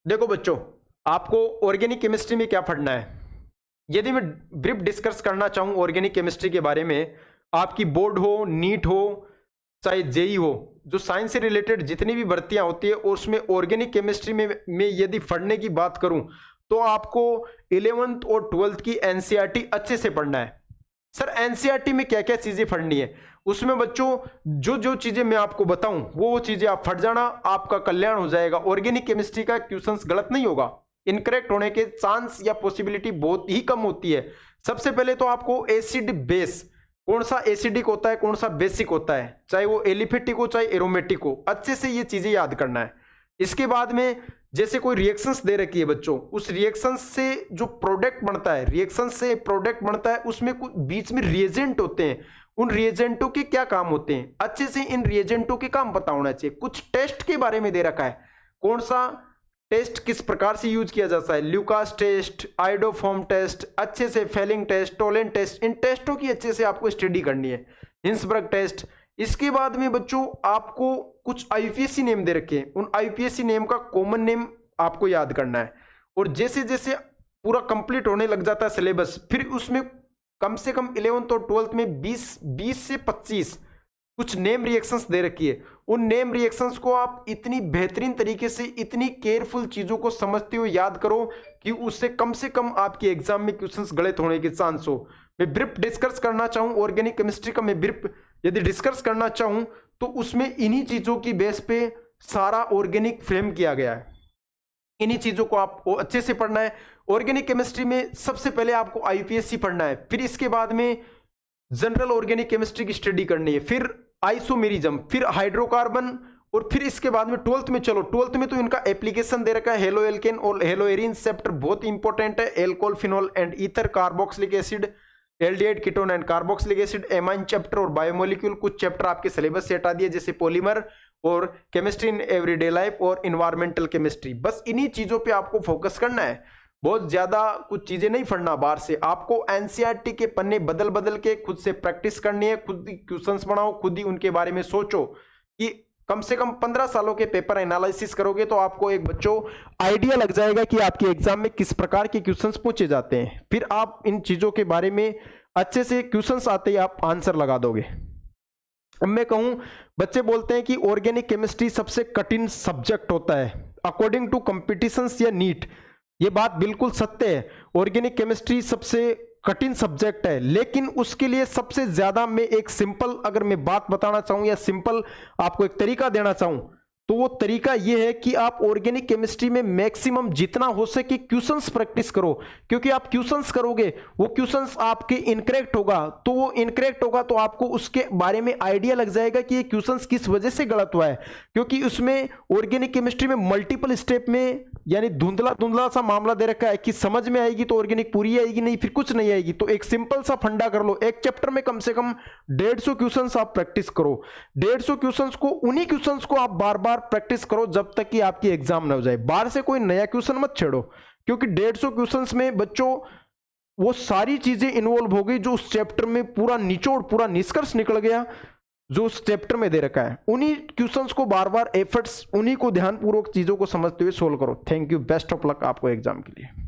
देखो बच्चों, आपको ऑर्गेनिक केमिस्ट्री में क्या पढ़ना है। यदि मैं ब्रीफ डिस्कस करना चाहूँ ऑर्गेनिक केमिस्ट्री के बारे में, आपकी बोर्ड हो, नीट हो, चाहे जेई हो, जो साइंस से रिलेटेड जितनी भी भर्तियां होती है और उसमें ऑर्गेनिक केमिस्ट्री में यदि पढ़ने की बात करूं तो आपको 11th और 12th की एनसीईआरटी अच्छे से पढ़ना है। सर एनसीईआरटी में क्या क्या चीजें पढ़नी है, उसमें बच्चों जो जो चीजें मैं आपको बताऊं वो चीजें आप पढ़ जाना, आपका कल्याण हो जाएगा। ऑर्गेनिक केमिस्ट्री का क्वेश्चंस गलत नहीं होगा, इनकरेक्ट होने के चांस या पॉसिबिलिटी बहुत ही कम होती है। सबसे पहले तो आपको एसिड बेस, कौन सा एसिडिक होता है कौन सा बेसिक होता है, चाहे वो एलिफेटिक हो चाहे एरोमेटिक हो, अच्छे से ये चीजें याद करना है। इसके बाद में जैसे कोई रिएक्शंस दे रखी है बच्चों, उस रिएक्शन से जो प्रोडक्ट बनता है, रिएक्शन से प्रोडक्ट बनता है, उसमें कुछ बीच में रिएजेंट होते हैं, उन रिएजेंटों के क्या काम होते हैं, अच्छे से इन रिएजेंटों के काम पता होना चाहिए। कुछ टेस्ट के बारे में दे रखा है, कौन सा टेस्ट किस प्रकार से यूज किया जाता है, ल्यूकास टेस्ट, आइडोफॉर्म टेस्ट, अच्छे से फेलिंग टेस्ट, टोलेंट टेस्ट, इन टेस्टों की अच्छे से आपको स्टडी करनी है, हिंसबर्ग टेस्ट। इसके बाद में बच्चों आपको कुछ आईपीएससी नेम दे रखे हैं, उन आईपीएससी नेम का कॉमन नेम आपको याद करना है। और जैसे जैसे पूरा कंप्लीट होने लग जाता है सिलेबस, फिर उसमें कम से कम 11th और 12th में 20 से 25 कुछ नेम रिएक्शंस दे रखी है। उन नेम रिएक्शंस को आप इतनी बेहतरीन तरीके से, इतनी केयरफुल चीजों को समझते हुए याद करो कि उससे कम आपके एग्जाम में क्वेश्चंस गलत होने के चांस हो। मैं ब्रीफ डिस्कस करना चाहूं ऑर्गेनिक केमिस्ट्री का, मैं ब्रीफ यदि डिस्कस करना चाहूं तो उसमें इन्हीं चीजों की बेस पे सारा ऑर्गेनिक फ्रेम किया गया है। इन्हीं चीजों को आपको अच्छे से पढ़ना है। ऑर्गेनिक केमिस्ट्री में सबसे पहले आपको आईपीएससी पढ़ना है, फिर इसके बाद में जनरल ऑर्गेनिक केमिस्ट्री की स्टडी करनी है, फिर आइसोमेरिज्म, फिर हाइड्रोकार्बन, और फिर इसके बाद में 12th में चलो, 12th में तो इनका एप्लीकेशन दे रखा है, हेलो एल्केन और हेलो एरिन चैप्टर बहुत इंपॉर्टेंट है, alcohol, phenol and ether, carboxylic acid, aldehyde, ketone and carboxylic acid, amine chapter और बायोमोलिक्यूल। कुछ चैप्टर आपके सिलेबस से हटा दिए जैसे पॉलीमर और केमिस्ट्री इन एवरीडे लाइफ और इन्वायरमेंटल केमिस्ट्री। बस इन्हीं चीजों पे आपको फोकस करना है, बहुत ज्यादा कुछ चीजें नहीं पढ़ना बाहर से। आपको एनसीईआरटी के पन्ने बदल बदल के खुद से प्रैक्टिस करनी है, खुद ही क्वेश्चंस बनाओ, खुद ही उनके बारे में सोचो कि कम से कम 15 सालों के पेपर एनालिसिस करोगे तो आपको एक बच्चों आइडिया लग जाएगा कि आपके एग्जाम में किस प्रकार के क्वेश्चंस पूछे जाते हैं। फिर आप इन चीजों के बारे में अच्छे से क्वेश्चंस आते ही आप आंसर लगा दोगे। अब मैं कहूं, बच्चे बोलते हैं कि ऑर्गेनिक केमिस्ट्री सबसे कठिन सब्जेक्ट होता है अकॉर्डिंग टू कंपटीशंस या नीट। ये बात बिल्कुल सत्य है, ऑर्गेनिक केमिस्ट्री सबसे कठिन सब्जेक्ट है, लेकिन उसके लिए सबसे ज्यादा मैं एक सिंपल अगर मैं बात बताना चाहूं या सिंपल आपको एक तरीका देना चाहूं तो वो तरीका ये है कि आप ऑर्गेनिक केमिस्ट्री में मैक्सिमम जितना हो सके क्वेश्चंस प्रैक्टिस करो, क्योंकि आप क्वेश्चंस करोगे वो क्वेश्चंस आपके इनकरेक्ट होगा, तो वो इनकरेक्ट होगा तो आपको उसके बारे में आइडिया लग जाएगा कि ये क्वेश्चंस किस वजह से गलत हुआ है। क्योंकि उसमें ऑर्गेनिक केमिस्ट्री में मल्टीपल स्टेप में यानी धुंधला धुंधला सा मामला दे रखा है कि समझ में आएगी तो ऑर्गेनिक पूरी आएगी, नहीं फिर कुछ नहीं आएगी। तो एक सिंपल सा फंडा कर लो, एक चैप्टर में कम से कम 150 क्वेश्चंस आप प्रैक्टिस करो। 150 क्वेश्चंस को, उन्हीं क्वेश्चंस को आप बार बार प्रैक्टिस करो जब तक कि आपकी एग्जाम ना हो जाए। बाहर से कोई नया क्वेश्चन मत छेड़ो, क्योंकि 150 क्वेश्चंस में बच्चों वो सारी चीजें इन्वॉल्व हो गई जो उस चैप्टर में पूरा निचोड़, पूरा निष्कर्ष निकल गया जो उस चैप्टर में दे रखा है। उन्हीं क्वेश्चंस को बार बार एफर्ट्स, उन्हीं को ध्यानपूर्वक चीजों को समझते हुए सोल्व करो। Thank you, best of luck आपको एग्जाम के लिए।